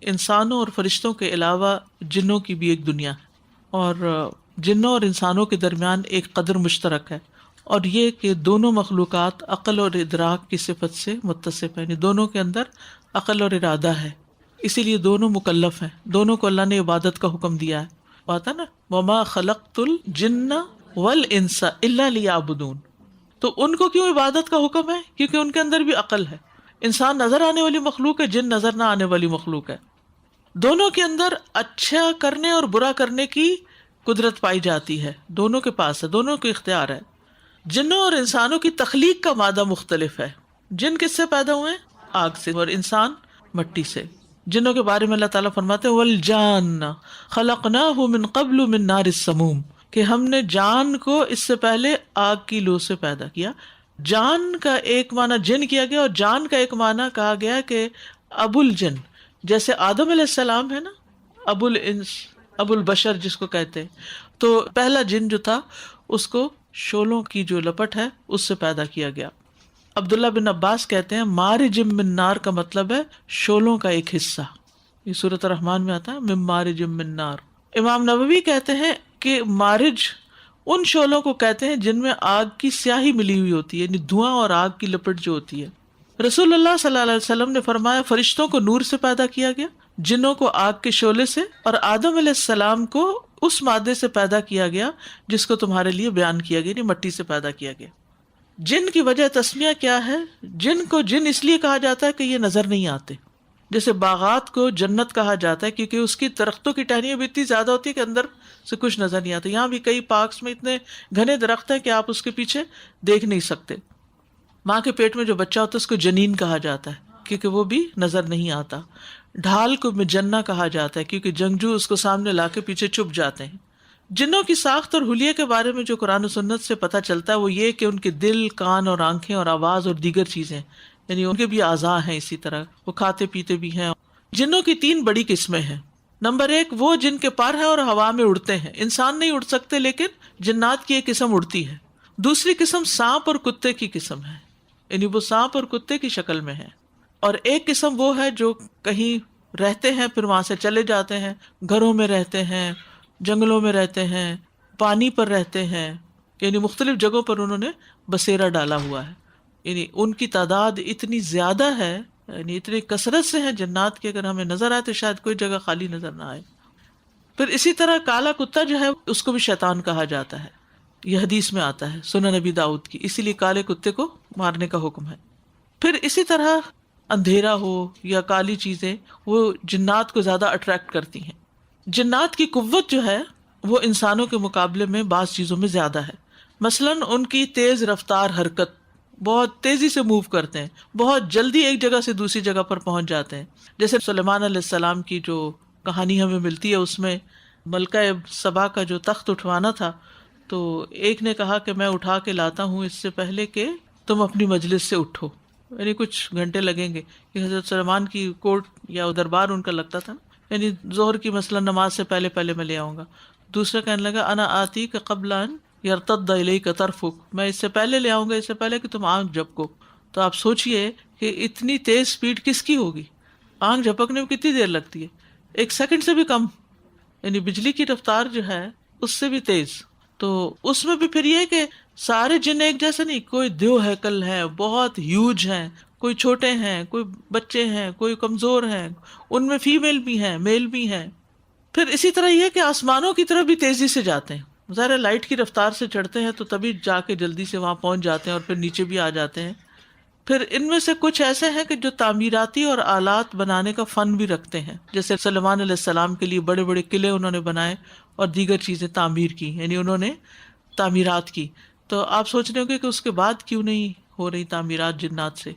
انسانوں اور فرشتوں کے علاوہ جنوں کی بھی ایک دنیا ہے، اور جنوں اور انسانوں کے درمیان ایک قدر مشترک ہے، اور یہ کہ دونوں مخلوقات عقل اور ادراک کی صفت سے متصف ہیں، یعنی دونوں کے اندر عقل اور ارادہ ہے، اسی لیے دونوں مکلف ہیں، دونوں کو اللہ نے عبادت کا حکم دیا ہے۔ بات ہے نا، وما خلقت الجن والانس الا لیعبدون، تو ان کو کیوں عبادت کا حکم ہے؟ کیونکہ ان کے اندر بھی عقل ہے۔ انسان نظر آنے والی مخلوق ہے، جن نظر نہ آنے والی مخلوق ہے، دونوں کے اندر اچھا کرنے اور برا کرنے کی قدرت پائی جاتی ہے، دونوں کے پاس ہے، دونوں کو اختیار ہے۔ جنوں اور انسانوں کی تخلیق کا مادہ مختلف ہے، جن کس سے پیدا ہوئے ہیں؟ آگ سے، اور انسان مٹی سے۔ جنوں کے بارے میں اللہ تعالیٰ فرماتے ہیں والجان خلقناہ من قبل من نار السموم، کہ ہم نے جان کو اس سے پہلے آگ کی لو سے پیدا کیا۔ جان کا ایک معنی جن کیا گیا، اور جان کا ایک معنی کہا گیا کہ ابو الجن، جیسے آدم علیہ السلام ہے نا، ابو الانس، ابو البشر جس کو کہتے ہیں، تو پہلا جن جو تھا اس کو شولوں کی جو لپٹ ہے اس سے پیدا کیا گیا۔ عبداللہ بن عباس کہتے ہیں مارج من نار کا مطلب ہے شولوں کا ایک حصہ، یہ سورۃ الرحمن میں آتا ہے من مارج من نار۔ امام نووی کہتے ہیں کہ مارج ان شولوں کو کہتے ہیں جن میں آگ کی سیاہی ملی ہوئی ہوتی ہے، یعنی دھواں اور آگ کی لپٹ جو ہوتی ہے۔ رسول اللہ صلی اللہ علیہ وسلم نے فرمایا فرشتوں کو نور سے پیدا کیا گیا، جنوں کو آگ کے شعلے سے، اور آدم علیہ السلام کو اس مادے سے پیدا کیا گیا جس کو تمہارے لیے بیان کیا گیا، یعنی مٹی سے پیدا کیا گیا۔ جن کی وجہ تسمیہ کیا ہے؟ جن کو جن اس لیے کہا جاتا ہے کہ یہ نظر نہیں آتے، جیسے باغات کو جنت کہا جاتا ہے کیونکہ اس کی درختوں کی ٹہنیاں بھی اتنی زیادہ ہوتی ہے کہ اندر سے کچھ نظر نہیں آتا۔ یہاں بھی کئی پارکس میں اتنے گھنے درخت ہیں کہ آپ اس کے پیچھے دیکھ نہیں سکتے۔ ماں کے پیٹ میں جو بچہ ہوتا ہے اس کو جنین کہا جاتا ہے کیونکہ وہ بھی نظر نہیں آتا۔ ڈھال کو مجنہ کہا جاتا ہے کیونکہ جنگجو اس کو سامنے لا کے پیچھے چھپ جاتے ہیں۔ جنوں کی ساخت اور حلیے کے بارے میں جو قرآن و سنت سے پتہ چلتا ہے وہ یہ کہ ان کے دل، کان اور آنکھیں اور آواز اور دیگر چیزیں، یعنی ان کے بھی اعضاء ہیں، اسی طرح وہ کھاتے پیتے بھی ہیں۔ جنوں کی 3 بڑی قسمیں ہیں۔ نمبر 1 وہ جن کے پر ہیں اور ہوا میں اڑتے ہیں، انسان نہیں اڑ سکتے لیکن جنات کی ایک قسم اڑتی ہے۔ دوسری قسم سانپ اور کتے کی قسم ہے، یعنی وہ سانپ اور کتے کی شکل میں ہے۔ اور ایک قسم وہ ہے جو کہیں رہتے ہیں پھر وہاں سے چلے جاتے ہیں، گھروں میں رہتے ہیں، جنگلوں میں رہتے ہیں، پانی پر رہتے ہیں، یعنی مختلف جگہوں پر انہوں نے بسیرا ڈالا ہوا ہے۔ یعنی ان کی تعداد اتنی زیادہ ہے، یعنی اتنی کثرت سے ہیں جنات کی، اگر ہمیں نظر آئے تو شاید کوئی جگہ خالی نظر نہ آئے۔ پھر اسی طرح کالا کتا جو ہے اس کو بھی شیطان کہا جاتا ہے، یہ حدیث میں آتا ہے سنن نبی داؤد کی، اسی لیے کالے کتے کو مارنے کا حکم ہے۔ پھر اسی طرح اندھیرا ہو یا کالی چیزیں وہ جنات کو زیادہ اٹریکٹ کرتی ہیں۔ جنات کی قوت جو ہے وہ انسانوں کے مقابلے میں بعض چیزوں میں زیادہ ہے، مثلاً ان کی تیز رفتار حرکت، بہت تیزی سے موو کرتے ہیں، بہت جلدی ایک جگہ سے دوسری جگہ پر پہنچ جاتے ہیں۔ جیسے سلیمان علیہ السلام کی جو کہانی ہمیں ملتی ہے اس میں ملکہ سبا کا جو تخت اٹھوانا تھا تو ایک نے کہا کہ میں اٹھا کے لاتا ہوں اس سے پہلے کہ تم اپنی مجلس سے اٹھو، یعنی کچھ گھنٹے لگیں گے، کہ حضرت سلیمان کی کورٹ یا دربار ان کا لگتا تھا نا، یعنی ظہر کی مثلا نماز سے پہلے پہلے میں لے آؤں گا۔ دوسرا کہنے لگا انا آتی کا قبل ان یرتد الیک طرفک، میں اس سے پہلے لے آؤں گا، اس سے پہلے کہ تم آنکھ جھپکو۔ تو آپ سوچئے کہ اتنی تیز سپیڈ کس کی ہوگی؟ آنکھ جھپکنے میں کتنی دیر لگتی ہے؟ 1 سیکنڈ سے بھی کم، یعنی بجلی کی رفتار جو ہے اس سے بھی تیز۔ تو اس میں بھی پھر یہ کہ سارے جن ایک جیسے نہیں، کوئی دیو ہیکل ہے، بہت ہیوج ہیں، کوئی چھوٹے ہیں، کوئی بچے ہیں، کوئی کمزور ہیں، ان میں فیمیل بھی ہیں، میل بھی ہیں۔ پھر اسی طرح یہ کہ آسمانوں کی طرف بھی تیزی سے جاتے ہیں، ظاہر لائٹ کی رفتار سے چڑھتے ہیں تو تبھی جا کے جلدی سے وہاں پہنچ جاتے ہیں اور پھر نیچے بھی آ جاتے ہیں۔ پھر ان میں سے کچھ ایسے ہیں کہ جو تعمیراتی اور آلات بنانے کا فن بھی رکھتے ہیں، جیسے سلیمان علیہ السلام کے لیے بڑے بڑے قلعے انہوں نے بنائے اور دیگر چیزیں تعمیر کی، یعنی انہوں نے تعمیرات کی۔ تو آپ سوچ رہے ہوں گے کہ اس کے بعد کیوں نہیں ہو رہی تعمیرات جنات سے؟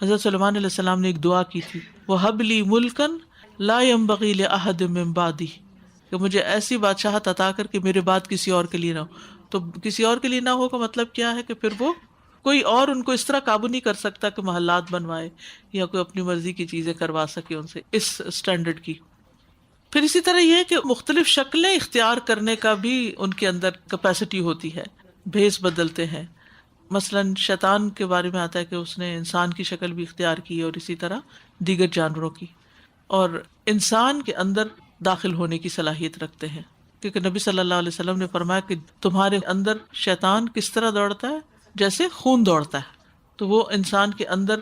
حضرت سلیمان علیہ السلام نے ایک دعا کی تھی، وَهَبْ لِي مُلْكًا لَا يَنبَغِي لِأَحَدٍ مِّن بَعْدِي، کہ مجھے ایسی بادشاہت عطا کر کہ میرے بعد کسی اور کے لیے نہ ہو۔ تو کسی اور کے لیے نہ ہو کا مطلب کیا ہے کہ پھر وہ کوئی اور ان کو اس طرح قابو نہیں کر سکتا کہ محلات بنوائے یا کوئی اپنی مرضی کی چیزیں کروا سکے ان سے اس سٹینڈرڈ کی۔ پھر اسی طرح یہ کہ مختلف شکلیں اختیار کرنے کا بھی ان کے اندر کیپیسٹی ہوتی ہے، بھیس بدلتے ہیں۔ مثلاً شیطان کے بارے میں آتا ہے کہ اس نے انسان کی شکل بھی اختیار کی اور اسی طرح دیگر جانوروں کی۔ اور انسان کے اندر داخل ہونے کی صلاحیت رکھتے ہیں، کیونکہ نبی صلی اللہ علیہ وسلم نے فرمایا کہ تمہارے اندر شیطان کس طرح دوڑتا ہے، جیسے خون دوڑتا ہے، تو وہ انسان کے اندر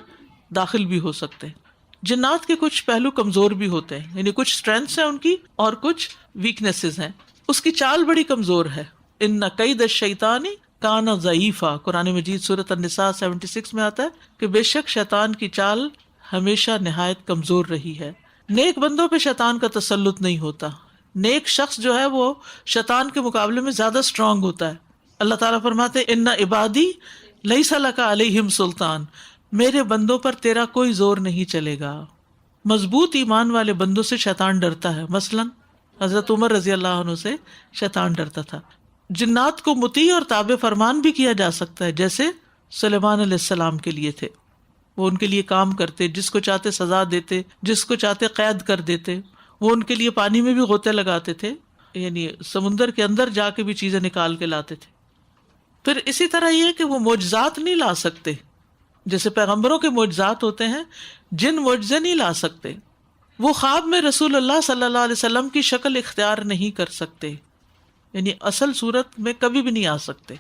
داخل بھی ہو سکتے ہیں۔ جنات کے کچھ پہلو کمزور بھی ہوتے ہیں، یعنی کچھ اسٹرینگس ہیں ان کی اور کچھ ویکنیسز ہیں۔ اس کی چال بڑی کمزور ہے، ان کید الشیطان کان ضعیفا، قرآن مجید سورۃ النساء 76 میں آتا ہے کہ بے شک شیطان کی چال ہمیشہ نہایت کمزور رہی ہے۔ نیک بندوں پہ شیطان کا تسلط نہیں ہوتا، نیک شخص جو ہے وہ شیطان کے مقابلے میں زیادہ اسٹرانگ ہوتا ہے۔ اللہ تعالیٰ فرماتے ہیں ان عبادی لیس لک علیہم سلطان، میرے بندوں پر تیرا کوئی زور نہیں چلے گا۔ مضبوط ایمان والے بندوں سے شیطان ڈرتا ہے، مثلاً حضرت عمر رضی اللہ عنہ سے شیطان ڈرتا تھا۔ جنات کو مطیع اور تابع فرمان بھی کیا جا سکتا ہے، جیسے سلیمان علیہ السلام کے لیے تھے، وہ ان کے لیے کام کرتے، جس کو چاہتے سزا دیتے، جس کو چاہتے قید کر دیتے۔ وہ ان کے لیے پانی میں بھی غوطے لگاتے تھے، یعنی سمندر کے اندر جا کے بھی چیزیں نکال کے لاتے تھے۔ پھر اسی طرح یہ کہ وہ معجزات نہیں لا سکتے، جیسے پیغمبروں کے معجزات ہوتے ہیں، جن معجزے نہیں لا سکتے۔ وہ خواب میں رسول اللہ صلی اللہ علیہ وسلم کی شکل اختیار نہیں کر سکتے، یعنی اصل صورت میں کبھی بھی نہیں آ سکتے۔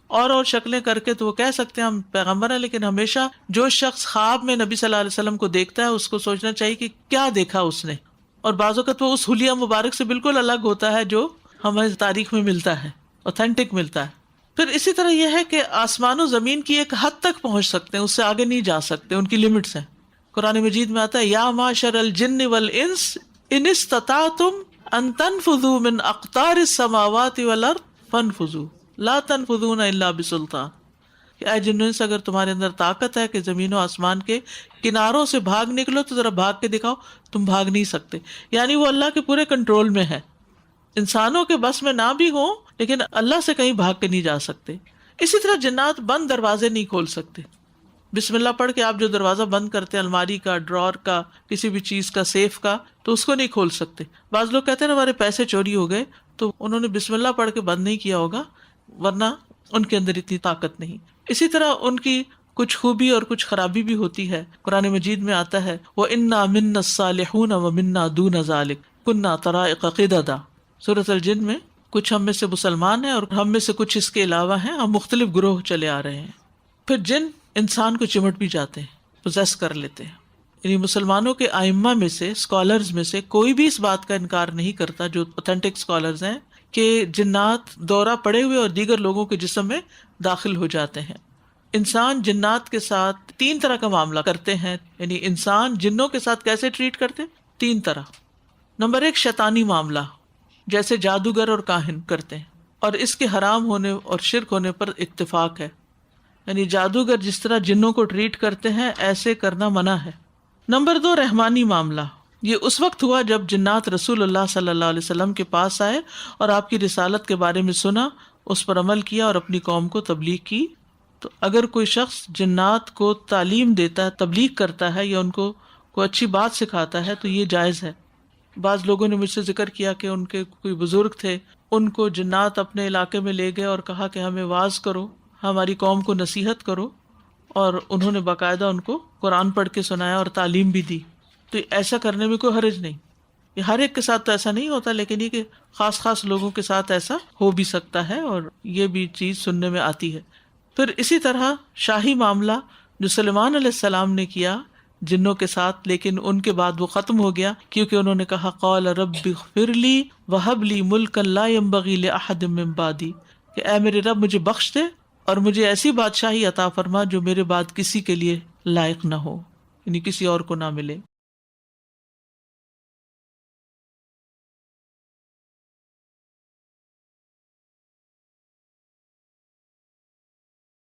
اور شکلیں کر کے تو وہ کہہ سکتے ہیں ہم پیغمبر ہیں، لیکن ہمیشہ جو شخص خواب میں نبی صلی اللہ علیہ وسلم کو دیکھتا ہے اس کو سوچنا چاہیے کہ کیا دیکھا اس نے، اور بعض اوقات وہ اس حلیہ مبارک سے بالکل الگ ہوتا ہے جو ہمیں تاریخ میں ملتا ہے، اوتھینٹک ملتا ہے۔ پھر اسی طرح یہ ہے کہ آسمان و زمین کی ایک حد تک پہنچ سکتے ہیں، اس سے آگے نہیں جا سکتے، ان کی لمٹس ہیں۔ قرآن مجید میں آتا ہے یا معشر الجن والانس ان استطعتم ان تنفذوا من اقطار السماوات والارض فانفذوا لا تنفذون الا بسلطان، کہ اے جنوں انس اگر تمہارے اندر طاقت ہے کہ زمین و آسمان کے کناروں سے بھاگ نکلو تو ذرا بھاگ کے دکھاؤ، تم بھاگ نہیں سکتے۔ یعنی وہ اللہ کے پورے کنٹرول میں ہے، انسانوں کے بس میں نہ بھی ہوں لیکن اللہ سے کہیں بھاگ کے نہیں جا سکتے۔ اسی طرح جنات بند دروازے نہیں کھول سکتے، بسم اللہ پڑھ کے آپ جو دروازہ بند کرتے ہیں، الماری کا، ڈرار کا، کسی بھی چیز کا، سیف کا، تو اس کو نہیں کھول سکتے۔ بعض لوگ کہتے ہیں ہمارے پیسے چوری ہو گئے، تو انہوں نے بسم اللہ پڑھ کے بند نہیں کیا ہوگا، ورنہ ان کے اندر اتنی طاقت نہیں۔ اسی طرح ان کی کچھ خوبی اور کچھ خرابی بھی ہوتی ہے۔ قرآن مجید میں آتا ہے وَإِنَّا مِنَّا الصَّالِحُونَ وَمِنَّا دُونَ ذَلِكَ كُنَّا طَرَائِقَ قِدَدًا، سورۃ الجن میں کچھ ہم میں سے مسلمان ہیں اور ہم میں سے کچھ اس کے علاوہ ہیں، ہم مختلف گروہ چلے آ رہے ہیں۔ پھر جن انسان کو چمٹ بھی جاتے ہیں، پوزیس کر لیتے ہیں۔ یعنی مسلمانوں کے ائمہ میں سے، اسکالرز میں سے کوئی بھی اس بات کا انکار نہیں کرتا، جو اوتھینٹک اسکالرز ہیں، کہ جنات دورہ پڑے ہوئے اور دیگر لوگوں کے جسم میں داخل ہو جاتے ہیں۔ انسان جنات کے ساتھ تین طرح کا معاملہ کرتے ہیں، یعنی انسان جنوں کے ساتھ کیسے ٹریٹ کرتے ہیں؟ تین طرح۔ نمبر ایک، شیطانی معاملہ، جیسے جادوگر اور کاہن کرتے ہیں، اور اس کے حرام ہونے اور شرک ہونے پر اتفاق ہے، یعنی جادوگر جس طرح جنوں کو ٹریٹ کرتے ہیں ایسے کرنا منع ہے۔ نمبر دو، رحمانی معاملہ، یہ اس وقت ہوا جب جنات رسول اللہ صلی اللہ علیہ وسلم کے پاس آئے اور آپ کی رسالت کے بارے میں سنا، اس پر عمل کیا اور اپنی قوم کو تبلیغ کی۔ تو اگر کوئی شخص جنات کو تعلیم دیتا ہے، تبلیغ کرتا ہے، یا ان کو کوئی اچھی بات سکھاتا ہے تو یہ جائز ہے۔ بعض لوگوں نے مجھ سے ذکر کیا کہ ان کے کوئی بزرگ تھے، ان کو جنات اپنے علاقے میں لے گئے اور کہا کہ ہمیں واعظ کرو، ہماری قوم کو نصیحت کرو، اور انہوں نے باقاعدہ ان کو قرآن پڑھ کے سنایا اور تعلیم بھی دی۔ تو ایسا کرنے میں کوئی حرج نہیں۔ یہ ہر ایک کے ساتھ تو ایسا نہیں ہوتا، لیکن یہ کہ خاص خاص لوگوں کے ساتھ ایسا ہو بھی سکتا ہے، اور یہ بھی چیز سننے میں آتی ہے۔ پھر اسی طرح شاہی معاملہ جو سلیمان علیہ السلام نے کیا جنوں کے ساتھ، لیکن ان کے بعد وہ ختم ہو گیا، کیونکہ انہوں نے کہا قال رب اغفر لی وہب لی ملکا لا ينبغی لأحد من بعدی، کہ اے میرے رب مجھے بخش دے اور مجھے ایسی بادشاہی عطا فرما جو میرے بعد کسی کے لیے لائق نہ ہو، یعنی کسی اور کو نہ ملے۔